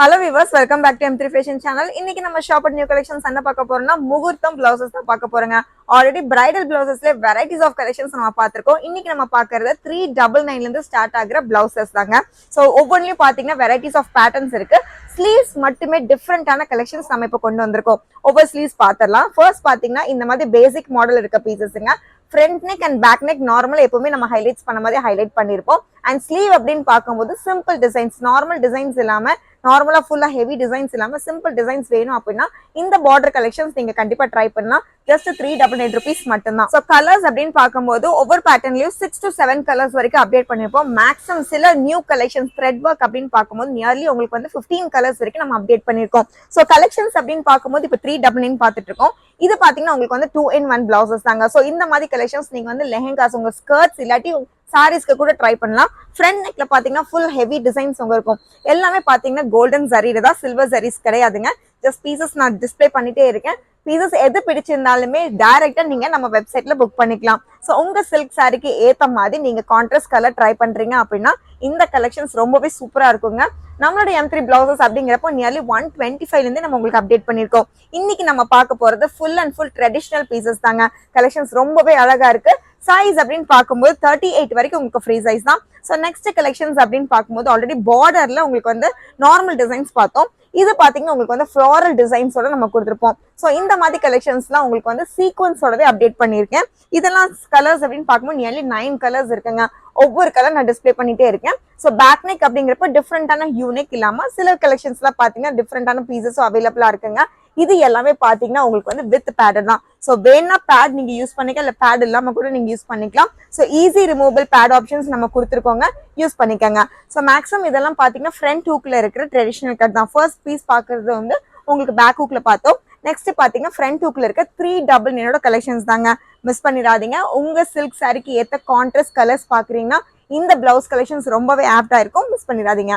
Hello viewers, welcome back to M3 Fashion channel. இன்னைக்கு நம்ம shop new collections என்ன பார்க்க போறோம்னா முகூர்த்தம் பிளவுசஸ் தான் பார்க்க போறோங்க. ஆல்ரெடி பிரைடல் பிளவுசஸ்ல வெரைட்டிஸ் ஆஃப் கலெக்ஷன்ஸ் நம்ம பார்த்திருக்கோம். இன்னைக்கு நம்ம பார்க்கறது 399 ல இருந்து ஸ்டார்ட் ஆகுற பிளவுசஸ் தாங்க. சோ ஒவ்வொன்றிலயும் பாத்தீங்கன்னா வெரைட்டிஸ் ஆஃப் பேட்டர்ன்ஸ் இருக்கு. ஸ்லீவ்ஸ் மட்டுமே டிஃபரெண்டான கலெக்ஷன்ஸ் நம்ம இப்ப கொண்டு வந்திருக்கோம். ஒவ்வொரு ஸ்லீவ்ஸ் பார்த்தரலாம். ஃபர்ஸ்ட் பாத்தீங்கன்னா இந்த மாதிரி பேசிக் மாடல் இருக்க பீசஸ்ங்க. Front neck and back neck நார்மலா எப்பவுமே நம்ம ஹைலைட்ஸ் பண்ண மாதிரி ஹைலைட் பண்ணிருப்போம். அண்ட் ஸ்லீவ் அப்படின்னு பார்க்கும்போது சிம்பிள் டிசைன்ஸ், நார்மல் டிசைன்ஸ் இல்லாம நார்மலா ஃபுல்லா ஹெவி டிசைன்ஸ் இல்லாம சிம்பிள் டிசைன்ஸ் வேணும் அப்படின்னா இந்த பார்டர் கலெக்ஷன்ஸ் நீங்க கண்டிப்பா ட்ரை பண்ணலாம். ஜஸ்ட் 388 rupees மட்டும்தான். ஸோ கலர்ஸ் அப்படின்னு பார்க்கும்போது ஒவ்வொரு பேட்டர்ன்லயும் 6 to 7 கலர்ஸ் வரைக்கும் அப்டேட் பண்ணிருப்போம். மேக்ஸிமம் சில நியூ கலெக்ஷன்ஸ் த்ரெட் ஒர்க் அப்படின்னு பார்க்கும்போது நியர்லி உங்களுக்கு வந்து 15 கலர்ஸ் வரைக்கும் நம்ம அப்டேட் பண்ணிருக்கோம். ஸோ கலெக்ஷன்ஸ் அப்படின்னு பார்க்கும்போது இப்போ 399 பார்த்துட்டு இருக்கோம். இது பாத்தீங்கன்னா உங்களுக்கு வந்து 2-in-1 பிளவுசஸ் தாங்க. ஸோ இந்த மாதிரி கலெக்ஷன்ஸ் நீங்க வந்து லெஹெங்காஸ், உங்க ஸ்கர்ட்ஸ் இல்லாட்டி சாரீஸ்க்கு கூட ட்ரை பண்ணலாம். ஃப்ரண்ட் நெக்ல பாத்தீங்கன்னா ஃபுல் ஹெவி டிசைன்ஸ் உங்க இருக்கும். எல்லாமே பாத்தீங்கன்னா கோல்டன் ஜரியில தான், சில்வர் ஜரிஸ் கிடையாதுங்க. ஜஸ்ட் பீசஸ் நான் டிஸ்பிளே பண்ணிட்டே இருக்கேன். பீசஸ் எது பிடிச்சிருந்தாலுமே டைரக்டா நீங்க நம்ம வெப்சைட்ல புக் பண்ணிக்கலாம். ஸோ உங்க சில்க் சாரிக்கு ஏத்த மாதிரி நீங்க கான்ட்ராஸ்ட் கலர் ட்ரை பண்றீங்க அப்படின்னா இந்த கலெக்ஷன்ஸ் ரொம்பவே சூப்பரா இருக்குங்க. நம்மளோட M3 பிளவுசஸ் அப்படிங்கிறப்போ நியர்லி 125 இருந்து நம்ம உங்களுக்கு அப்டேட் பண்ணிருக்கோம். இன்னைக்கு நம்ம பார்க்க போறது full and full traditional pieces தாங்க. கலெக்ஷன்ஸ் ரொம்பவே அழகா இருக்கு. சைஸ் அப்படின்னு பார்க்கும்போது 38 வரைக்கும் உங்களுக்கு ஃப்ரீ சைஸ் தான். ஸோ நெக்ஸ்ட் கலெக்ஷன்ஸ் அப்படின்னு பார்க்கும்போது ஆல்ரெடி பார்டர்ல உங்களுக்கு வந்து நார்மல் டிசைன்ஸ் பார்த்தோம். இது பாத்தீங்கன்னா உங்களுக்கு வந்து ஃப்ளாரல் டிசைன்ஸோட நம்ம கொடுத்துருப்போம். ஸோ இந்த மாதிரி கலெக்ஷன்ஸ்லாம் உங்களுக்கு வந்து சீக்வன்ஸோடவே அப்டேட் பண்ணியிருக்கேன். இதெல்லாம் கலர்ஸ் அப்படின்னு பார்க்கும்போது நியர்லி 9 கலர்ஸ் இருக்குங்க. ஒவ்வொரு கலர் நான் டிஸ்பிளே பண்ணிட்டே இருக்கேன். ஸோ பேக் நெக் அப்படிங்கிறப்ப டிஃப்ரெண்டான யூனிக் இல்லாம சில கலெக்ஷன்ஸ்லாம் பாத்தீங்கன்னா டிஃப்ரெண்டான பீசஸும் அவைலபிளா இருக்குங்க. இது எல்லாமே பாத்தீங்கன்னா உங்களுக்கு வந்து வித் பேட் தான். ஸோ வேணா பேட் நீங்க யூஸ் பண்ணிக்கலாம், இல்ல பேட் இல்லாம கூட நீங்க யூஸ் பண்ணிக்கலாம். So easy removable pad options நம்ம கொடுத்துருக்கோங்க, யூஸ் பண்ணிக்கோங்க. ஸோ மேக்ஸிமம் இதெல்லாம் பாத்தீங்கன்னா ஃப்ரண்ட் ஹூக்ல இருக்கிற ட்ரெடிஷனல் கட் தான். ஃபர்ஸ்ட் பீஸ் பாக்குறது வந்து உங்களுக்கு பேக் ஹூக்ல பார்த்தோம். நெக்ஸ்ட் பாத்தீங்கன்னா ஃப்ரண்ட் ஹூக்ல இருக்க 399 கலெக்ஷன்ஸ் தாங்க. மிஸ் பண்ணிடாதீங்க. உங்க சில்க் சாரிக்கு ஏத்த கான்ட்ராஸ்ட் கலர்ஸ் பாக்குறீங்கன்னா இந்த பிளவுஸ் கலெக்ஷன்ஸ் ரொம்பவே ஆப்டா இருக்கும். மிஸ் பண்ணிடாதீங்க.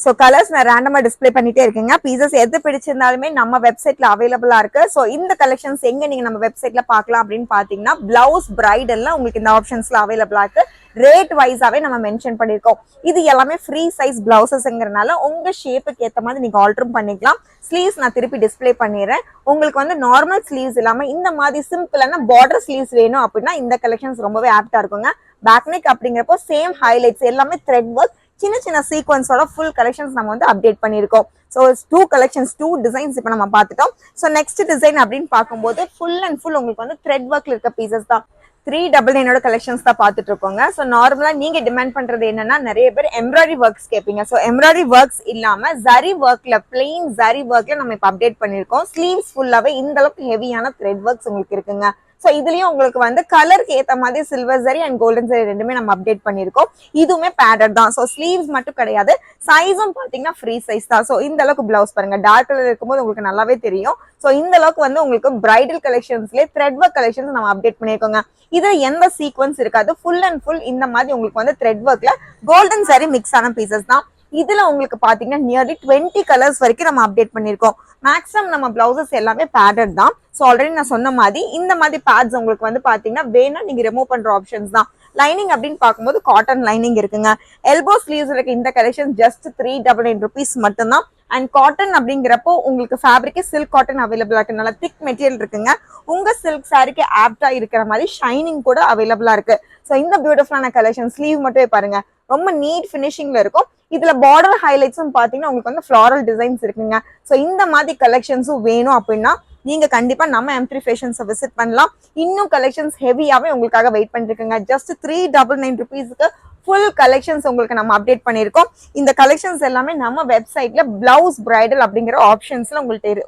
ஸோ கலர்ஸ் நான் ரேண்டமா டிஸ்பிளே பண்ணிட்டே இருக்கேங்க. பீசஸ் எது பிடிச்சிருந்தாலுமே நம்ம வெப்சைட்ல அவைலபிளா இருக்கு. ஸோ இந்த கலெக்ஷன்ஸ் எங்க நீங்க நம்ம வெப்சைட்ல பார்க்கலாம் அப்படின்னு பாத்தீங்கன்னா பிளவுஸ் பிரைடல்ல உங்களுக்கு இந்த ஆப்ஷன்ஸ்ல அவைலபிளா இருக்கு. ரேட் வைஸாவே நம்ம மென்ஷன் பண்ணிருக்கோம். இது எல்லாமே ஃப்ரீ சைஸ் பிளவுசஸ்ங்கிறனால உங்க ஷேப்புக்கு ஏத்த மாதிரி நீங்க ஆல்டரும் பண்ணிக்கலாம். ஸ்லீவ்ஸ் நான் திருப்பி டிஸ்பிளே பண்ணிடுறேன். உங்களுக்கு வந்து நார்மல் ஸ்லீவ்ஸ் இல்லாம இந்த மாதிரி சிம்பிளான பார்டர் ஸ்லீவ்ஸ் வேணும் அப்படின்னா இந்த கலெக்ஷன்ஸ் ரொம்பவே ஆப்டா இருக்குங்க. பேக் நெக் அப்படிங்கிறப்போ சேம் ஹைலைட்ஸ் எல்லாமே த்ரெட் ஒர்க், சின்ன சின்ன சீக்வன்ஸோட ஃபுல் கலெக்ஷன்ஸ் நம்ம வந்து அப்டேட் பண்ணிருக்கோம். ஸோ 2 கலெக்ஷன்ஸ் 2 டிசைன்ஸ் இப்போ நம்ம பார்த்துட்டோம். ஸோ நெக்ஸ்ட் டிசைன் அப்படின்னு பார்க்கும்போது ஃபுல் அண்ட் ஃபுல் உங்களுக்கு வந்து த்ரெட் ஒர்க்ல இருக்க பீசஸ் தான். 399 கலெக்ஷன்ஸ் தான் பார்த்துட்டு இருக்கோங்க. ஸோ நார்மலா நீங்க டிமாண்ட் பண்றது என்னன்னா நிறைய பேர் எம்ப்ராய்டரி ஒர்க்ஸ் கேட்பீங்க. ஸோ எம்ப்ராய்டரி ஒர்க்ஸ் இல்லாம ஜரி ஒர்க்ல பிளெயின் ஜரி ஒர்க்ல நம்ம இப்போ அப்டேட் பண்ணிருக்கோம். ஸ்லீவ்ஸ் ஃபுல்லாவே இந்த அளவுக்கு ஹெவியான த்ரெட் ஒர்க்ஸ் உங்களுக்கு இருக்குங்க. ஸோ இதுலயும் உங்களுக்கு வந்து கலருக்கு ஏத்த மாதிரி silver zari and golden zari ரெண்டுமே நம்ம அப்டேட் பண்ணிருக்கோம். இதுவுமே பேடட் தான். ஸோ ஸ்லீவ்ஸ் மட்டும் கிடையாது, சைஸும் பாத்தீங்கன்னா ஃப்ரீ சைஸ் தான். ஸோ இந்த அளவுக்கு பிளவுஸ் பாருங்க, டார்க் கலர் இருக்கும்போது உங்களுக்கு நல்லாவே தெரியும். ஸோ இந்த அளவுக்கு வந்து உங்களுக்கு பிரைடல் கலெக்ஷன்ஸ்லேயே த்ரெட் ஒர்க் கலெக்ஷன்ஸ் நம்ம அப்டேட் பண்ணிருக்கோங்க. இதுல எந்த சீக்வன்ஸ் இருக்காது. ஃபுல் அண்ட் ஃபுல் இந்த மாதிரி உங்களுக்கு வந்து த்ரெட் ஒர்க்ல கோல்டன் ஜரி மிக்ஸ் ஆன பீசஸ் தான். இதுல உங்களுக்கு பாத்தீங்கன்னா நியர்லி 20 கலர்ஸ் வரைக்கும் நம்ம அப்டேட் பண்ணிருக்கோம். மேக்ஸிமம் நம்ம பிளவுசஸ் எல்லாமே பேடட் தான். ஸோ ஆல்ரெடி நான் சொன்ன மாதிரி இந்த மாதிரி பேட்ஸ் உங்களுக்கு வந்து பாத்தீங்கன்னா வேணா நீங்க ரிமூவ் பண்ற ஆப்ஷன்ஸ் தான். லைனிங் அப்படின்னு பார்க்கும்போது காட்டன் லைனிங் இருக்குங்க. எல்போ ஸ்லீவ்ஸ் இருக்க இந்த கலெக்ஷன் ஜஸ்ட் 399 rupees மட்டும்தான். அண்ட் காட்டன் அப்படிங்கிறப்போ உங்களுக்கு ஃபேப்ரிக் சில்க் காட்டன் அவைலபிளா இருக்கு. நல்லா திக் மெட்டீரியல் இருக்குங்க. உங்க சில்க் சாரிக்கு ஆப்டா இருக்கிற மாதிரி ஷைனிங் கூட அவைலபிளா இருக்கு. ஸோ இந்த பியூட்டிஃபுல்லான கலெக்ஷன் ஸ்லீவ் மட்டும் பாருங்க, ரொம்ப நீட் ஃபினிஷிங்ல இருக்கும். இதுல பார்டர் ஹைலைட்ஸும் பாத்தீங்கன்னா உங்களுக்கு வந்து ஃப்ளாரல் டிசைன்ஸ் இருக்குங்க. ஸோ இந்த மாதிரி கலெக்ஷன்ஸும் வேணும் அப்படின்னா நீங்க கண்டிப்பா நம்ம M3 ஃபேஷன்ஸை விசிட் பண்ணலாம். இன்னும் கலெக்ஷன்ஸ் ஹெவியாவே உங்களுக்காக வெயிட் பண்ணிருக்கீங்க. ஜஸ்ட் 399 rupeesக்கு ஃபுல் கலெக்ஷன்ஸ் உங்களுக்கு நம்ம அப்டேட் பண்ணிருக்கோம். இந்த கலெக்ஷன்ஸ் எல்லாமே நம்ம வெப்சைட்ல பிளவுஸ் பிரைடல் அப்படிங்கிற ஆப்ஷன்ஸ்ல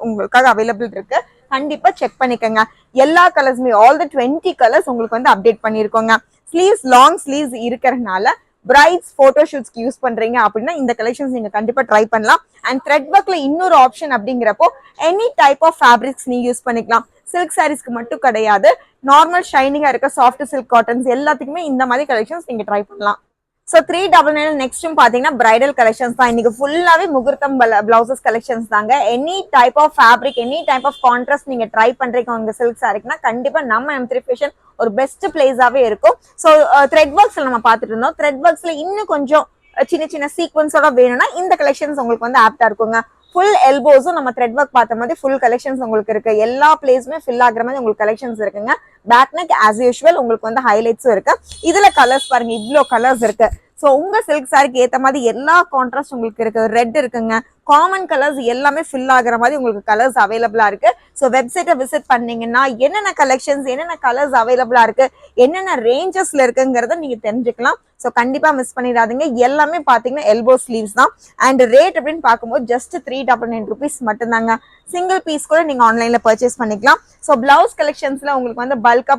உங்களுக்காக அவைலபிள் இருக்கு. கண்டிப்பா செக் பண்ணிக்கோங்க. எல்லா கலர்ஸுமே ஆல் தி 20 கலர்ஸ் உங்களுக்கு வந்து அப்டேட் பண்ணிருக்கோங்க. ஸ்லீவ்ஸ் லாங் ஸ்லீவ்ஸ் இருக்கிறதுனால பிரைட்ஸ் போட்டோ ஷூட்ஸ்க்கு யூஸ் பண்றீங்க அப்படின்னா இந்த கலெக்ஷன்ஸ் நீங்க கண்டிப்பா ட்ரை பண்ணலாம். அண்ட் த்ரெட் ஒர்க்ல இன்னொரு ஆப்ஷன் அப்படிங்கிறப்போ எனி டைப் ஆஃப் ஃபேப்ரிக்ஸ் நீங்க யூஸ் பண்ணிக்கலாம். சில்க் சாரீஸ்க்கு மட்டும் கிடையாது, நார்மல் ஷைனிங்கா இருக்க சாஃப்ட் சில்க் காட்டன்ஸ் எல்லாத்துக்குமே இந்த மாதிரி கலெக்ஷன்ஸ் நீங்க ட்ரை பண்ணலாம். So 399 நெக்ஸ்டும் பாத்தீங்கன்னா பிரைடல் கலெக்ஷன்ஸ் தான். இன்னைக்கு ஃபுல்லாவே முகூர்த்தம் பிளவுசஸ் கலெக்ஷன்ஸ் தாங்க. Any type of fabric, any type of contrast நீங்க ட்ரை பண்றீங்க உங்க சில்க் சாரிக்குன்னா கண்டிப்பா நம்ம M3 ஃபேஷன் ஒரு பெஸ்ட் பிளேஸாவே இருக்கும். ஸோ த்ரெட் ஒர்க்ஸ்ல நம்ம பார்த்துட்டு இருந்தோம். த்ரெட் ஒர்க்ஸ்ல இன்னும் கொஞ்சம் சின்ன சின்ன சீக்வன்ஸோட வேணும்னா இந்த கலெக்ஷன்ஸ் உங்களுக்கு வந்து ஆப்டா இருக்குங்க. ஃபுல் எல்போஸும் நம்ம த்ரெட் ஒர்க் பார்த்த மாதிரி ஃபுல் கலெக்ஷன்ஸ் உங்களுக்கு இருக்கு. எல்லா பிளேஸுமே ஃபில் ஆகுற மாதிரி உங்களுக்கு கலெக்ஷன்ஸ் இருக்குங்க. பேக் நெக் ஆஸ் யூஷுவல் உங்களுக்கு வந்து ஹைலைட்ஸும் இருக்கு. இதுல கலர்ஸ் பாருங்க, இவ்ளோ கலர்ஸ் இருக்கு. சோ உங்க சில்க் சாரிக்கு ஏத்த மாதிரி எல்லா கான்ட்ராஸ்ட் உங்களுக்கு இருக்கு. ரெட் இருக்குங்க, காமன் கலர்ஸ் எல்லாமே ஃபில் ஆகுற மாதிரி உங்களுக்கு கலர்ஸ் அவைலபிளா இருக்கு. சோ வெப்சைட்டை விசிட் பண்ணீங்கன்னா என்னென்ன கலெக்ஷன்ஸ், என்னென்ன கலர்ஸ் அவைலபிளா இருக்கு, என்னென்ன ரேஞ்சஸ்ல இருக்குங்கிறத நீங்க தெரிஞ்சுக்கலாம். சோ கண்டிப்பா மிஸ் பண்ணிடாதீங்க. எல்லாமே பாத்தீங்கன்னா எல்போ ஸ்லீவ்ஸ் தான். அண்ட் ரேட் அப்படின்னு பார்க்கும்போது ஜஸ்ட் 399 rupees மட்டும்தாங்க. சிங்கிள் பீஸ் கூட நீங்க ஆன்லைன்ல பர்ச்சேஸ் பண்ணிக்கலாம். சோ பிளவுஸ் கலெக்ஷன்ஸ்ல உங்களுக்கு வந்து பல்கா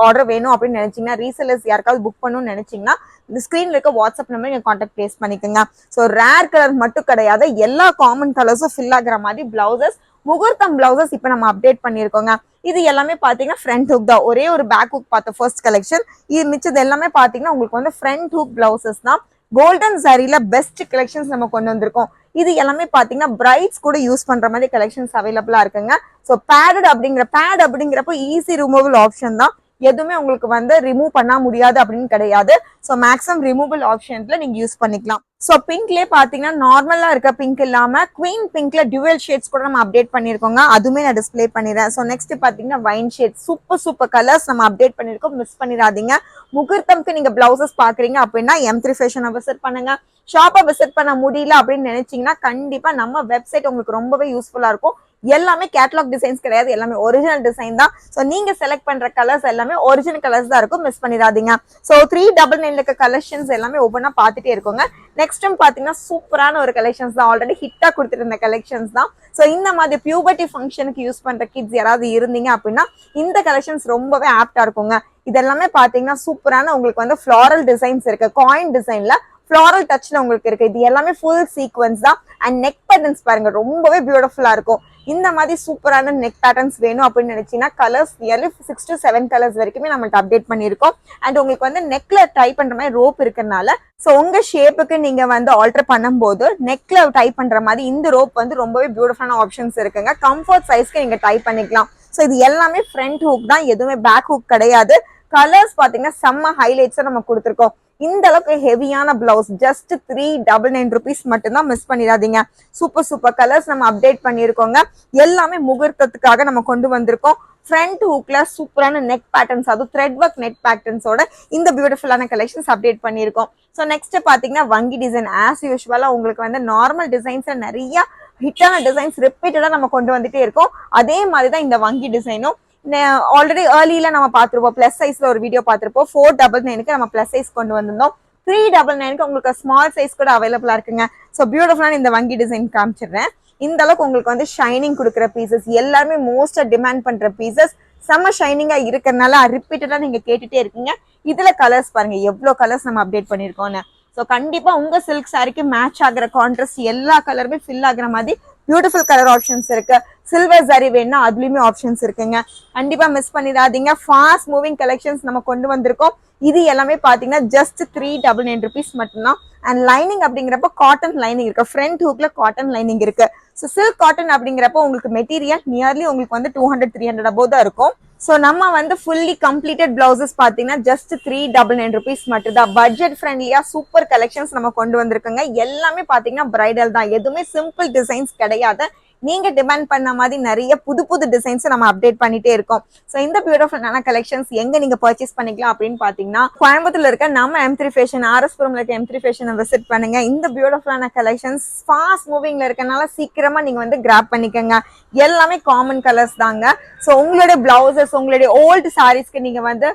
ஆர்டர் வேணும் அப்படின்னு நினைச்சீங்கன்னா, ரீசெல்லர்ஸ் யாருக்காவது புக் பண்ணணும்னு நினைச்சீங்கன்னா இந்த ஸ்கிரீன்ல இருக்க வாட்ஸ்அப் நம்பர் நீங்க கான்டாக்ட் பிளேஸ் பண்ணிக்கோங்க. சோ ரேர் கலர் மட்டும் கிடையாது, எல்லா காமன் கலர்ஸும் ஃபில் ஆகுற மாதிரி பிளவுசஸ், முகூர்த்தம் பிளவுசஸ் இப்ப நம்ம அப்டேட் பண்ணிருக்கோங்க. இது எல்லாமே பாத்தீங்கன்னா ஃப்ரண்ட் ஹூக் தான். ஒரே ஒரு பேக் ஹூக் பார்த்த ஃபர்ஸ்ட் கலெக்ஷன். இது மிச்சது எல்லாமே பாத்தீங்கன்னா உங்களுக்கு வந்து ஃப்ரண்ட் ஹூக் பிளவுசஸ் தான். கோல்டன் சாரில பெஸ்ட் கலெக்ஷன்ஸ் நம்ம கொண்டு வந்திருக்கோம். இது எல்லாமே பாத்தீங்கன்னா பிரைட்ஸ் கூட யூஸ் பண்ற மாதிரி கலெக்ஷன்ஸ் அவைலபிளா இருக்குங்க. சோ பேட் அப்படிங்கிறப்போ ஈஸி ரிமூவல் ஆப்ஷன் தான். எதுவுமே உங்களுக்கு வந்து ரிமூவ் பண்ண முடியாது அப்படின்னு கிடையாது. சோ மேக்ஸிமம் ரிமூவல் ஆப்ஷன்ல நீங்க யூஸ் பண்ணிக்கலாம். சோ பிங்க்லயே பாத்தீங்கன்னா நார்மலா இருக்க பிங்க் இல்லாம குவீன் பிங்க்ல டுவல் ஷேட்ஸ் கூட நம்ம அப்டேட் பண்ணிருக்கோங்க. அதுமே நான் டிஸ்பிளே பண்ணிடுறேன். சோ நெக்ஸ்ட் பாத்தீங்கன்னா வைன் ஷேட், சூப்பர் கலர்ஸ் நம்ம அப்டேட் பண்ணிருக்கோம். மிஸ் பண்ணிடாதீங்க. முகூர்த்தம்க்கு நீங்க பிளவுசஸ் பாக்குறீங்க அப்படின்னா M3 ஃபேஷனை விசிட் பண்ணுங்க. ஷாப்பை விசிட் பண்ண முடியல அப்படின்னு நினைச்சீங்கன்னா கண்டிப்பா நம்ம வெப்சைட் உங்களுக்கு ரொம்பவே யூஸ்ஃபுல்லா இருக்கும். எல்லாமே கேட்டலாக் டிசைன்ஸ் கிடையாது, எல்லாமே ஒரிஜினல் டிசைன் தான். சோ நீங்க செலக்ட் பண்ற கலர்ஸ் எல்லாமே ஒரிஜினல் கலர்ஸ் தான் இருக்கும். மிஸ் பண்ணிடாதீங்க. சோ 399 இருக்க கலெக்ஷன்ஸ் எல்லாமே ஒவ்வொன்றா பார்த்துட்டே இருக்கோங்க. நெக்ஸ்ட் டைம் பாத்தீங்கன்னா சூப்பரான ஒரு கலெக்ஷன்ஸ் தான். ஆல்ரெடி ஹிட்டா கொடுத்துருந்த கலெக்ஷன்ஸ் தான். சோ இந்த மாதிரி பியூபர்ட்டி ஃபங்க்ஷனுக்கு யூஸ் பண்ற கிட்ஸ் யாராவது இருந்தீங்க அப்படின்னா இந்த கலெக்ஷன்ஸ் ரொம்பவே ஆப்டா இருக்குங்க. இதெல்லாமே பாத்தீங்கன்னா சூப்பரான உங்களுக்கு வந்து ஃபிளாரல் டிசைன்ஸ் இருக்கு. காயின் டிசைன்ல ஃபிளாரல் டச்ல உங்களுக்கு இருக்கு. இது எல்லாமே ஃபுல் சீக்வன்ஸ் தான். அண்ட் நெக் பேட்டர்ன்ஸ் பாருங்க, ரொம்பவே பியூட்டிஃபுல்லா இருக்கும். இந்த மாதிரி சூப்பரான நெக் பேட்டர்ன்ஸ் வேணும் அப்படின்னு நினைச்சீங்கன்னா கலர்ஸ் நியர்லி 6 to 7 கலர்ஸ் வரைக்குமே நம்ம அப்டேட் பண்ணிருக்கோம். அண்ட் உங்களுக்கு வந்து நெக்ல டை பண்ற மாதிரி ரோப் இருக்கறனால சோ உங்க ஷேப்புக்கு நீங்க வந்து ஆல்டர் பண்ணும்போது நெக்ல டை பண்ற மாதிரி இந்த ரோப் வந்து ரொம்பவே பியூட்டிஃபுல்லான ஆப்ஷன்ஸ் இருக்குங்க. கம்ஃபர்ட் சைஸ்க்கு நீங்க டை பண்ணிக்கலாம். சோ இது எல்லாமே ஃப்ரண்ட் ஹூக் தான், எதுவுமே பேக் ஹூக் கிடையாது. கலர்ஸ் பாத்தீங்கன்னா செம்ம ஹைலைட்ஸ் நம்ம கொடுத்துருக்கோம். இந்த அளவுக்கு ஹெவியான பிளவுஸ் ஜஸ்ட் 399 rupees மட்டும்தான். மிஸ் பண்ணிடாதீங்க. சூப்பர் கலர்ஸ் நம்ம அப்டேட் பண்ணிருக்கோங்க. எல்லாமே முகூர்த்தத்துக்காக நம்ம கொண்டு வந்திருக்கோம். ஃப்ரண்ட் ஹூக்ல சூப்பரான நெக் பேட்டர்ன்ஸ், அதுவும் த்ரெட் ஒர்க் நெக் பேட்டர்ன்ஸோட இந்த பியூட்டிஃபுல்லான கலெக்ஷன்ஸ் அப்டேட் பண்ணிருக்கோம். ஸோ நெக்ஸ்ட் பாத்தீங்கன்னா வங்கி டிசைன். ஆஸ் யூஸ்வலா உங்களுக்கு வந்து நார்மல் டிசைன்ஸ்ல நிறைய ஹிட்டான டிசைன்ஸ் ரிப்பீட்டடா நம்ம கொண்டு வந்துட்டே இருக்கோம். அதே மாதிரிதான் இந்த வங்கி டிசைனும். ஆல்ரெடி ஏர்லியில நம்ம பார்த்திருப்போம், பிளஸ் சைஸ்ல ஒரு வீடியோ பார்த்திருப்போம். 499 நம்ம பிளஸ் சைஸ் கொண்டு வந்திருந்தோம். 399 உங்களுக்கு ஸ்மால் சைஸ் கூட அவைலபிளா இருக்குங்க. ஸோ பியூட்டிஃபுல்லான இந்த வங்கி டிசைன் காமிச்சிடுறேன். இந்த அளவுக்கு உங்களுக்கு வந்து ஷைனிங் கொடுக்குற பீசஸ், எல்லாருமே மோஸ்டா டிமாண்ட் பண்ற பீசஸ், செம்ம ஷைனிங்கா இருக்கிறதுனால ரிப்பீட்டடா நீங்க கேட்டுட்டே இருக்கீங்க. இதுல கலர்ஸ் பாருங்க, எவ்வளவு கலர்ஸ் நம்ம அப்டேட் பண்ணிருக்கோம்னு. ஸோ கண்டிப்பா உங்க சில்க் சாரிக்கு மேட்ச் ஆகிற கான்ட்ராஸ்ட் எல்லா கலருமே ஃபில் ஆகுற மாதிரி பியூட்டிஃபுல் கலர் ஆப்ஷன்ஸ் இருக்கு. சில்வர் சாரி வேணும்னா அதுலயுமே ஆப்ஷன்ஸ் இருக்குங்க. கண்டிப்பா மிஸ் பண்ணிடாதீங்க. ஃபாஸ்ட் மூவிங் கலெக்ஷன்ஸ் நம்ம கொண்டு வந்திருக்கோம். இது எல்லாமே பாத்தீங்கன்னா ஜஸ்ட் 399 rupees மட்டும்தான். அண்ட் லைனிங் அப்படிங்கிறப்ப காட்டன் லைனிங் இருக்கு. ஃப்ரண்ட் ஹூக்ல காட்டன் லைனிங் இருக்கு. ஸோ சில்க் காட்டன் அப்படிங்கிறப்ப உங்களுக்கு மெட்டீரியல் நியர்லி உங்களுக்கு வந்து 200-300 above தான் இருக்கும். ஸோ நம்ம வந்து ஃபுல்லி கம்ப்ளீட்டட் பிளவுசஸ் பாத்தீங்கன்னா ஜஸ்ட் 399 rupees மட்டும்தான். பட்ஜெட் ஃப்ரெண்ட்லியா சூப்பர் கலெக்ஷன்ஸ் நம்ம கொண்டு வந்திருக்கோங்க. எல்லாமே பாத்தீங்கன்னா பிரைடல் தான், எதுவுமே சிம்பிள் டிசைன்ஸ் கிடையாது. நீங்க டிமாண்ட் பண்ண மாதிரி நிறைய புது டிசைன்ஸ் நம்ம அப்டேட் பண்ணிட்டே இருக்கோம். சோ இந்த பியூட்டிஃபுல்லான கலெக்ஷன்ஸ் எங்க நீங்க பர்ச்சேஸ் பண்ணிக்கலாம் அப்படின்னு பாத்தீங்கன்னா, கோயம்புத்தூர்ல இருக்க நம்ம M3 ஃபேஷன், RS புரம்ல இருக்க M3 ஃபேஷனை விசிட் பண்ணுங்க. இந்த பியூட்டிஃபுல்லான கலெக்ஷன்ஸ் ஃபாஸ்ட் மூவிங்ல இருக்கனால சீக்கிரமா நீங்க வந்து கிராப் பண்ணிக்கங்க. எல்லாமே காமன் கலர்ஸ் தாங்க. சோ உங்களுடைய பிளவுசஸ், உங்களுடைய ஓல்டு சாரீஸ்க்கு நீங்க வந்து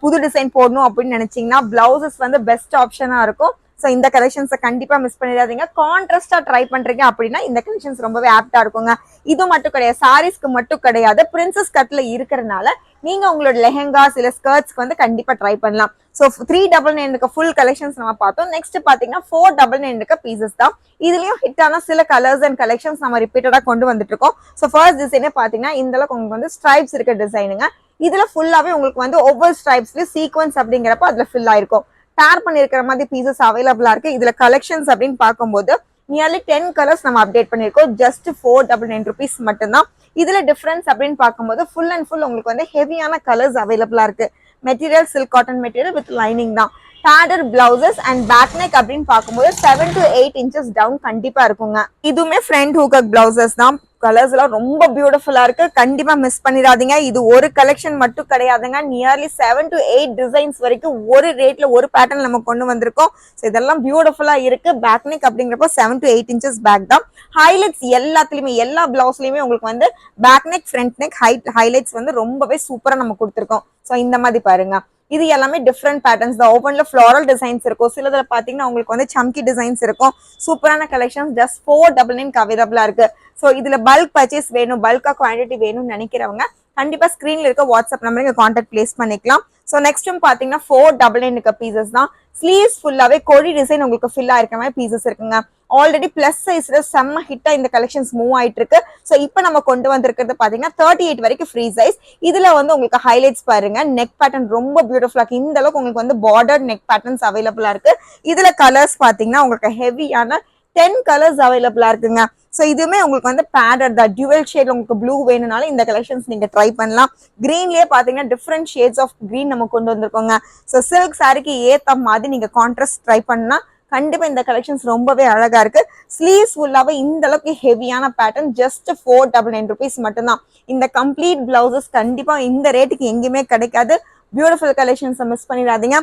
புது டிசைன் போடணும் அப்படின்னு நினைச்சீங்கன்னா பிளவுசஸ் வந்து பெஸ்ட் ஆப்ஷனா இருக்கும். சோ இந்த கலெக்ஷன்ஸை கண்டிப்பா மிஸ் பண்ணிடாதீங்க. கான்ட்ராஸ்டா ட்ரை பண்றீங்க அப்படின்னா இந்த கலெக்ஷன்ஸ் ரொம்பவே ஆப்டா இருக்குங்க. இது மட்டும் கிடையாது, சாரீஸ்க்கு மட்டும் கிடையாது, பிரின்சஸ் கட்ல இருக்கிறதுனால நீங்க உங்களோட லெஹெங்காஸ் இல்ல ஸ்கர்ட்ஸ்க்கு வந்து கண்டிப்பா ட்ரை பண்ணலாம். சோ 399 ஃபுல் கலெக்ஷன்ஸ் நம்ம பார்த்தோம். நெக்ஸ்ட் பாத்தீங்கன்னா 499 பீசஸ் தான். இதுலயும் ஹிட்டான சில கலர்ஸ் அண்ட் கலெக்ஷன்ஸ் நம்ம ரிப்பீட்டடா கொண்டு வந்துட்டு இருக்கோம். சோ ஃபர்ஸ்ட் டிசைனே பாத்தீங்கன்னா இந்த அளவுக்கு உங்களுக்கு வந்து ஸ்ட்ரைப்ஸ் இருக்க டிசைனுங்க. இதுல ஃபுல்லாவே உங்களுக்கு வந்து ஒவ்வொரு ஸ்ட்ரைப்ஸ்லயும் சீக்வன்ஸ் அப்படிங்கிறப்ப அதுல ஃபில் ஆயிருக்கும். பேர் பண்ணிருக்கிற மாதிரி பீசஸ் அவைலபிளா இருக்கு. இதுல கலெக்ஷன்ஸ் அப்படின்னு பார்க்கும்போது நியர்லி 10 கலர்ஸ் நம்ம அப்டேட் பண்ணிருக்கோம். ஜஸ்ட் 499 rupees மட்டும்தான். இதுல டிஃபரன்ஸ் அப்படின்னு பார்க்கும்போது ஃபுல் அண்ட் ஃபுல் உங்களுக்கு வந்து ஹெவியான கலர்ஸ் அவைலபிளா இருக்கு. Material silk cotton material with lining தான். பேடர் பிளவுசஸ் அண்ட் பேக் நெக் அப்படின்னு பார்க்கும்போது 7 to 8 இன்ச்சஸ் டவுன் கண்டிப்பா இருக்குங்க. இதுவுமே ஃப்ரண்ட் ஹூக்கக் பிளவுசஸ் தான். கலர்ஸ் எல்லாம் ரொம்ப பியூட்டிஃபுல்லா இருக்கு. கண்டிப்பா மிஸ் பண்ணிடாதீங்க. இது ஒரு கலெக்ஷன் மட்டும் கிடையாதுங்க. நியர்லி 7 to 8 டிசைன்ஸ் வரைக்கும் ஒரு ரேட்ல ஒரு பேட்டர்ன் நம்ம கொண்டு வந்திருக்கோம். இதெல்லாம் பியூட்டிஃபுல்லா இருக்கு. பேக் நெக் அப்படிங்கிறப்போ 7 to 8 இன்ச்சஸ் பேக் தான். ஹைலைட்ஸ் எல்லாத்துலயுமே எல்லா பிளவுஸ்லயுமே உங்களுக்கு வந்து back neck front neck highlights வந்து ரொம்பவே சூப்பரா நம்ம கொடுத்துருக்கோம். ஸோ இந்த மாதிரி பாருங்க. இது எல்லாமே டிஃப்ரெண்ட் பேட்டர்ன்ஸ் தான். ஓப்பன்ல ஃபிளாரல் டிசைன்ஸ் இருக்கும். சிலதுல பாத்தீங்கன்னா உங்களுக்கு வந்து சம்கி டிசைன்ஸ் இருக்கும். சூப்பரான கலெக்ஷன்ஸ் ஜஸ்ட் 499 அவைலபிளா இருக்கு. ஸோ இதுல பல்க் பர்ச்சேஸ் வேணும், பல்கா குவான்டிட்டி வேணும்னு நினைக்கிறவங்க கண்டிப்பா ஸ்கிரீன்ல இருக்க வாட்ஸ்அப் நம்பருக்கு கான்டாக்ட் பிளேஸ் பண்ணிக்கலாம். ஸோ நெக்ஸ்ட்டும் பாத்தீங்கன்னா 499 இருக்க பீசஸ் தான். ஸ்லீவ்ஸ் ஃபுல்லாவே கொடி டிசைன் உங்களுக்கு ஃபில் ஆயிருக்க மாதிரி பீசஸ் இருக்குங்க. ஆல்ரெடி பிளஸ் சைஸ்ல செம்ம ஹிட்டா இந்த கலெக்ஷன்ஸ் மூவ் ஆயிட்டு இருக்கு. ஸோ இப்போ நம்ம கொண்டு வந்திருக்கிறது பாத்தீங்கன்னா 38 வரைக்கும் ஃப்ரீ சைஸ். இதுல வந்து உங்களுக்கு ஹைலைட்ஸ் பாருங்க. நெக் பேட்டர்ன் ரொம்ப பியூட்டிஃபுல்லா இருக்கு. இந்த அளவுக்கு உங்களுக்கு வந்து பார்டர் நெக் பேட்டர்ன்ஸ் அவைலபிளா இருக்கு. இதுல கலர்ஸ் பாத்தீங்கன்னா உங்களுக்கு ஹெவியான 10 கலர்ஸ் அவைலபிளா இருக்குங்க. ஸோ இதுவுமே உங்களுக்கு வந்து பேடர் தான். டியூவல் ஷேட் உங்களுக்கு ப்ளூ வேணும்னாலும் இந்த கலெக்ஷன்ஸ் நீங்க ட்ரை பண்ணலாம். கிரீன்லயே பாத்தீங்கன்னா டிஃப்ரெண்ட் ஷேட்ஸ் ஆஃப் கிரீன் நம்ம கொண்டு வந்திருக்கோங்க. ஸோ சில்க் சாரிக்கு ஏத்த மாதிரி நீங்க கான்ட்ராஸ்ட் ட்ரை பண்ணா கண்டிப்பா இந்த கலெக்ஷன்ஸ் ரொம்பவே அழகா இருக்கு. ஸ்லீவ்ஸ் ஃபுல்லாவே இந்த அளவுக்கு ஹெவியான பேட்டர்ன் ஜஸ்ட் 499 rupees மட்டும்தான். இந்த கம்ப்ளீட் பிளவுசஸ் கண்டிப்பா இந்த ரேட்டுக்கு எங்கேயுமே கிடைக்காது. பியூட்டிஃபுல் கலெக்ஷன்ஸ் மிஸ் பண்ணிடாதீங்க.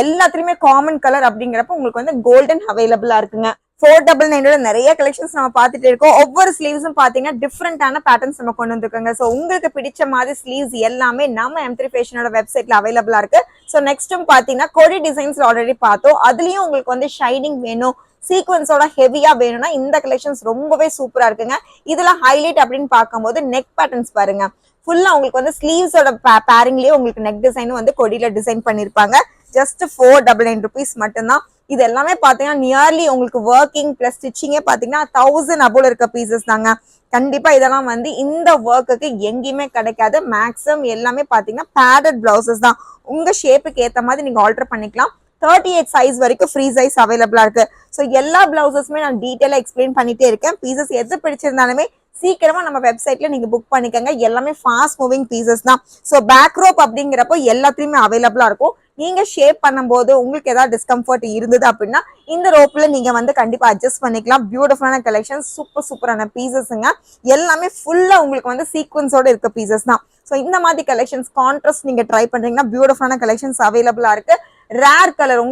எல்லாத்துலயுமே காமன் கலர் அப்படிங்கிறப்ப உங்களுக்கு வந்து கோல்டன் அவைலபிளா இருக்குங்க. 499 நிறைய கலெக்ஷன்ஸ் நம்ம பார்த்துட்டு இருக்கோம். ஒவ்வொரு ஸ்லீவ்ஸும் பாத்தீங்கன்னா டிஃப்ரெண்டான பேட்டர்ன்ஸ் நம்ம கொண்டு வந்திருக்காங்க. ஸோ உங்களுக்கு பிடிச்ச மாதிரி ஸ்லீவ்ஸ் எல்லாமே நம்ம M3 ஃபேஷனோட வெப்சைட்ல அவைலபிளா இருக்கு. ஸோ நெக்ஸ்ட்டும் பாத்தீங்கன்னா கொடி டிசைன்ஸ்ல ஆல்ரெடி பார்த்தோம். அதுலயும் உங்களுக்கு வந்து ஷைனிங் வேணும், சீக்வன்ஸோட ஹெவியா வேணும்னா இந்த கலெக்ஷன்ஸ் ரொம்பவே சூப்பரா இருக்குங்க. இதுல ஹைலைட் அப்படின்னு பார்க்கும்போது நெக் பேட்டர்ன்ஸ் பாருங்க. ஃபுல்லா உங்களுக்கு வந்து ஸ்லீவ்ஸோட பேரிங்லயே உங்களுக்கு நெக் டிசைனும் வந்து கொடியில டிசைன் பண்ணிருப்பாங்க. ஜஸ்ட் 499 rupees மட்டும்தான். இது எல்லாமே பாத்தீங்கன்னா நியர்லி உங்களுக்கு ஒர்க்கிங் பிளஸ் ஸ்டிச்சிங்கே பாத்தீங்கன்னா 1000 அபோல இருக்க பீசஸ் தாங்க. கண்டிப்பா இதெல்லாம் வந்து இந்த ஒர்க்குக்கு எங்கேயுமே கிடைக்காது. மேக்ஸிமம் எல்லாமே பாத்தீங்கன்னா பேடட் பிளவுசஸ் தான். உங்க ஷேப்புக்கு ஏத்த மாதிரி நீங்க ஆல்டர் பண்ணிக்கலாம். 38 சைஸ் வரைக்கும் ஃப்ரீ சைஸ் அவைலபிளா இருக்கு. ஸோ எல்லா பிளவுசஸுமே நான் டீட்டெயிலா எக்ஸ்பிளைன் பண்ணிட்டே இருக்கேன். பீசஸ் எது பிடிச்சிருந்தாலுமே சீக்கிரமா நம்ம வெப்சைட்ல நீங்க புக் பண்ணிக்கங்க. எல்லாமே ஃபாஸ்ட் மூவிங் பீசஸ் தான். ஸோ பேக் ரோப் அப்படிங்கிறப்போ எல்லாத்துலயுமே அவைலபிளா இருக்கும். நீங்க ஷேப் பண்ணும்போது உங்களுக்கு ஏதாவது டிஸ்கம்ஃபர்ட் இருந்தது அப்படின்னா இந்த ரோப்ல நீங்க வந்து கண்டிப்பா அட்ஜஸ்ட் பண்ணிக்கலாம். பியூட்டிஃபுல்லான கலெக்ஷன், சூப்பரான பீசஸ்ங்க. எல்லாமே ஃபுல்லா உங்களுக்கு வந்து சீக்வன்ஸோட இருக்க பீசஸ் தான். ஸோ இந்த மாதிரி கலெக்ஷன்ஸ் கான்ட்ராஸ்ட் நீங்க ட்ரை பண்றீங்கன்னா பியூட்டிஃபுல்லான கலெக்ஷன்ஸ் அவைலபிளா இருக்கு. ரேர் கலர்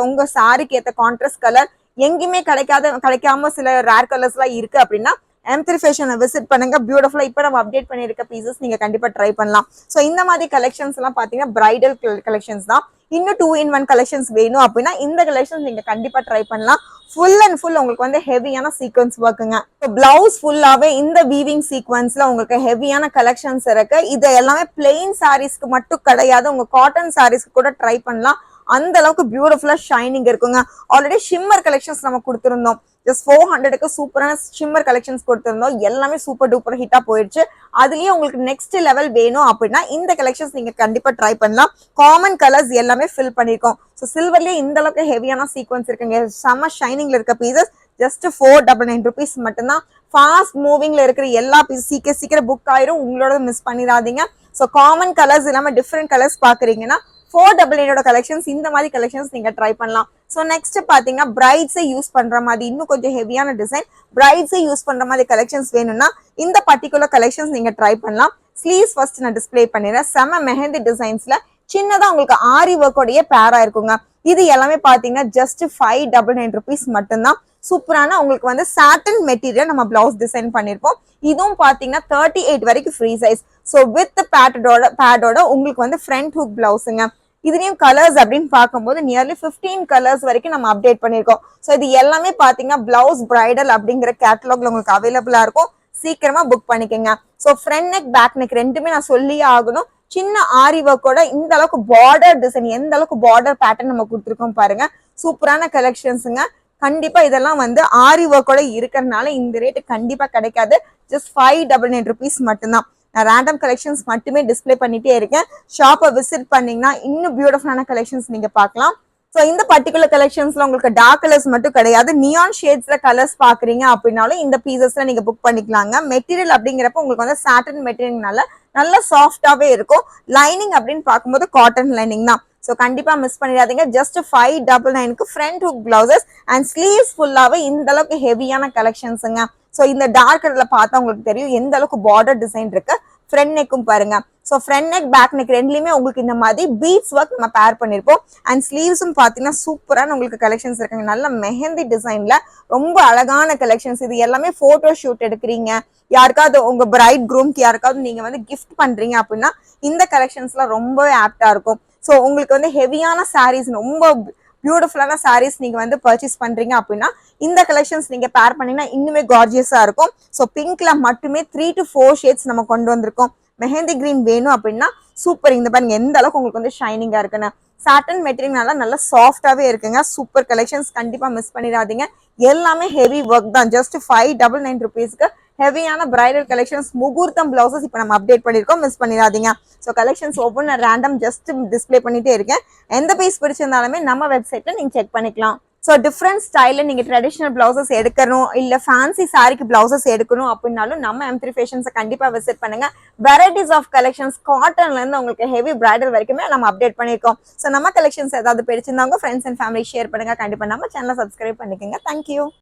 உங்க சாரிக்கு ஏத்த கான்ட்ராஸ்ட் கலர் எங்கேயுமே கிடைக்காம சில ரேர் கலர்ஸ் எல்லாம் இருக்கு அப்படின்னா M3 ஃபேஷனை விசிட் பண்ணுங்க. பியூட்டிஃபுல்லா இப்போ நம்ம அப்டேட் பண்ணிருக்க பீசஸ் நீங்க கண்டிப்பா ட்ரை பண்ணலாம். ஸோ இந்த மாதிரி கலெக்ஷன்ஸ் எல்லாம் பாத்தீங்கன்னா பிரைடல் கலெக்ஷன்ஸ் தான். இன்னும் 2-in-1 கலெக்ஷன்ஸ் வேணும் அப்படின்னா இந்த கலெக்ஷன்ஸ் நீங்க கண்டிப்பா ட்ரை பண்ணலாம். ஃபுல் அண்ட் ஃபுல் உங்களுக்கு வந்து ஹெவியான சீக்வன்ஸ் ஒர்க்குங்க. பிளவுஸ் ஃபுல்லாவே இந்த வீவிங் சீக்வன்ஸ்ல உங்களுக்கு ஹெவியான கலெக்ஷன்ஸ் இருக்கு. இது எல்லாமே பிளெயின் சாரீஸ்க்கு மட்டும் கிடையாது, உங்க காட்டன் சாரீஸ்க்கு கூட ட்ரை பண்ணலாம். அந்த அளவுக்கு பியூட்டிஃபுல்லா ஷைனிங் இருக்குங்க. ஆல்ரெடி ஷிம்மர் கலெக்ஷன்ஸ் நம்ம கொடுத்திருந்தோம். ஜஸ்ட் 400க்கு சூப்பரான ஷிம்மர் கலெக்ஷன்ஸ் கொடுத்திருந்தோம். எல்லாமே சூப்பர் டூப்பர் ஹிட்டா போயிடுச்சு. அதுலயே உங்களுக்கு நெக்ஸ்ட் லெவல் வேணும் அப்படின்னா இந்த கலெக்ஷன்ஸ் நீங்க கண்டிப்பா ட்ரை பண்ணலாம். காமன் கலர்ஸ் எல்லாமே ஃபில் பண்ணிருக்கோம். ஸோ சில்வர்லயே இந்த அளவுக்கு ஹெவியான சீக்வன்ஸ் இருக்குங்க. செம்ம ஷைனிங்ல இருக்க பீசஸ் ஜஸ்ட் 499 rupees மட்டும்தான். ஃபாஸ்ட் மூவிங்ல இருக்கிற எல்லா பீஸ் சீக்கிரம் புக் ஆயிரும். உங்களோட மிஸ் பண்ணிடாதீங்க. ஸோ காமன் கலர்ஸ் இல்லாம டிஃப்ரெண்ட் கலர்ஸ் பாக்குறீங்கன்னா 499 கலெக்ஷன்ஸ் இந்த மாதிரி கலெக்ஷன்ஸ் நீங்க ட்ரை பண்ணலாம். ஸோ நெக்ஸ்ட் பாத்தீங்கன்னா பிரைட்ஸை யூஸ் பண்ற மாதிரி இன்னும் கொஞ்சம் ஹெவியான டிசைன், பிரைட்ஸை யூஸ் பண்ற மாதிரி கலெக்ஷன்ஸ் வேணும்னா இந்த பர்டிகுலர் கலெக்ஷன்ஸ் நீங்க ட்ரை பண்ணலாம். ஸ்லீவ்ஸ் ஃபர்ஸ்ட் நான் டிஸ்பிளே பண்ணிடுறேன். செம மெஹந்தி டிசைன்ஸ்ல சின்னதா உங்களுக்கு ஆரி ஒர்க்கோடைய பேரா இருக்குங்க. இது எல்லாமே பாத்தீங்கன்னா ஜஸ்ட் 599 rupees மட்டும்தான். சூப்பரான உங்களுக்கு வந்து சாட்டன் மெட்டீரியல் நம்ம பிளவுஸ் டிசைன் பண்ணிருப்போம். இதுவும் பாத்தீங்கன்னா 38 வரைக்கும் ஃப்ரீ சைஸ். ஸோ வித் பேடோட உங்களுக்கு வந்து ஃப்ரண்ட் ஹூக் பிளவுஸுங்க. இதுலயும் கலர்ஸ் அப்படின்னு பார்க்கும்போது நியர்லி 15 கலர்ஸ் வரைக்கும் நம்ம அப்டேட் பண்ணிருக்கோம். ஸோ இது எல்லாமே பாத்தீங்கன்னா பிளவுஸ் பிரைடல் அப்படிங்கிற கேட்டலாக்ல உங்களுக்கு அவைலபிளா இருக்கும். சீக்கிரமா புக் பண்ணிக்கோங்க. So front neck back neck ரெண்டுமே நான் சொல்லியே ஆகணும். சின்ன ஆரி ஒர்க்கோட இந்த அளவுக்கு பார்டர் டிசைன், எந்த அளவுக்கு பார்டர் பேட்டர்ன் நம்ம கொடுத்துருக்கோம் பாருங்க. சூப்பரான கலெக்ஷன்ஸுங்க. கண்டிப்பா இதெல்லாம் வந்து ஆரி ஒர்க்கோட இருக்கிறதுனால இந்த ரேட்டு கண்டிப்பா கிடைக்காது. ஜஸ்ட் 599 rupees மட்டும்தான். நான் ரேண்டம் கலெக்ஷன்ஸ் மட்டுமே டிஸ்பிளே பண்ணிட்டே இருக்கேன். ஷாப்பை விசிட் பண்ணீங்கன்னா இன்னும் பியூட்டிஃபுல்லான கலெக்ஷன்ஸ் நீங்க பார்க்கலாம். ஸோ இந்த பர்டிகுலர் கலெக்ஷன்ஸ்ல உங்களுக்கு டார்க் கலர்ஸ் மட்டும் கிடையாது, நியான் ஷேட்ஸ்ல கலர்ஸ் பாக்குறீங்க அப்படின்னாலும் இந்த பீசஸ்ல நீங்க புக் பண்ணிக்கலாங்க. மெட்டீரியல் அப்படிங்கிறப்ப உங்களுக்கு வந்து சாட்டன் மெட்டீரியல்னால நல்லா சாஃப்டாவே இருக்கும். லைனிங் அப்படின்னு பார்க்கும்போது காட்டன் லைனிங் தான். ஸோ கண்டிப்பா மிஸ் பண்ணிடாதீங்க. ஜஸ்ட் 599க்கு front hook blouses and sleeves ஃபுல்லாவே இந்த அளவுக்கு ஹெவியான கலெக்ஷன்ஸுங்க. ஸோ இந்த டார்க் கலர்ல பார்த்தா உங்களுக்கு தெரியும் எந்த அளவுக்கு பார்டர் டிசைன் இருக்கு. ஃப்ரண்ட் நெக்கும் பாருங்க. So front neck back neck ரெண்டுலயுமே உங்களுக்கு இந்த மாதிரி பீட்ஸ் ஒர்க் நம்ம பேர் பண்ணிருப்போம். அண்ட் ஸ்லீவ்ஸும் பாத்தீங்கன்னா சூப்பரான உங்களுக்கு கலெக்ஷன்ஸ் இருக்குங்க. நல்ல மெஹந்தி டிசைன்ல ரொம்ப அழகான கலெக்ஷன்ஸ். இது எல்லாமே போட்டோ ஷூட் எடுக்கிறீங்க, யாருக்காவது உங்க பிரைட் க்ரூம்க்கு யாருக்காவது நீங்க வந்து கிஃப்ட் பண்றீங்க அப்படின்னா இந்த கலெக்ஷன்ஸ்லாம் ரொம்பவே ஆப்டா இருக்கும். ஸோ உங்களுக்கு வந்து ஹெவியான சாரீஸ், ரொம்ப பியூட்டிஃபுல்லான சாரீஸ் நீங்க வந்து பர்ச்சேஸ் பண்றீங்க அப்படின்னா இந்த கலெக்ஷன்ஸ் நீங்க பேர் பண்ணீங்கன்னா இன்னுமே கார்ஜியஸா இருக்கும். ஸோ பிங்க்ல மட்டுமே 3 to 4 ஷேட்ஸ் நம்ம கொண்டு வந்திருக்கோம். மெஹந்தி கிரீன் வேணும் அப்படின்னா சூப்பர். இந்த பாருங்க எந்த அளவுக்கு உங்களுக்கு வந்து ஷைனிங்கா இருக்குன்னு. சாட்டன் மெட்டீரியல்னால நல்லா சாஃப்டாவே இருக்குங்க. சூப்பர் கலெக்ஷன்ஸ், கண்டிப்பா மிஸ் பண்ணிடாதீங்க. எல்லாமே ஹெவி ஒர்க் தான். ஜஸ்ட் 599 ருபீஸ்க்கு ஹெவியான பிரைடல் கலெக்ஷன்ஸ், முகூர்த்தம் பிளவுசஸ் இப்போ நம்ம அப்டேட் பண்ணிருக்கோம், மிஸ் பண்ணிடாதீங்க. ஸோ கலெக்ஷன்ஸ் ஒவ்வொன்று ரேண்டம் ஜஸ்ட் டிஸ்பிளே பண்ணிட்டே இருக்கேன். எந்த பீஸ் பிடிச்சிருந்தாலுமே நம்ம வெப்சைட்ல நீங்க செக் பண்ணிக்கலாம். ஸோ டிஃப்ரெண்ட் ஸ்டைல நீங்க ட்ரெடிஷனல் பிளவுசஸ் எடுக்கணும், இல்ல ஃபேன்சி சாரிக்கு பிளவுசஸ் எடுக்கணும் அப்படின்னாலும் நம்ம M3 ஃபேஷன்ஸை கண்டிப்பா விசிட் பண்ணுங்க. வெரைட்டிஸ் ஆஃப் கலெக்ஷன்ஸ் காட்டன்ல இருந்து உங்களுக்கு ஹெவி பிரைடல் வரைக்குமே நம்ம அப்டேட் பண்ணிருக்கோம். ஸோ நம்ம கலெக்ஷன்ஸ் ஏதாவது பிடிச்சிருந்தவங்க ஃப்ரெண்ட்ஸ் அண்ட் ஃபேமிலி ஷேர் பண்ணுங்க. கண்டிப்பா நம்ம சேனலை சப்ஸ்கிரைப் பண்ணிக்கோங்க. தேங்க்யூ.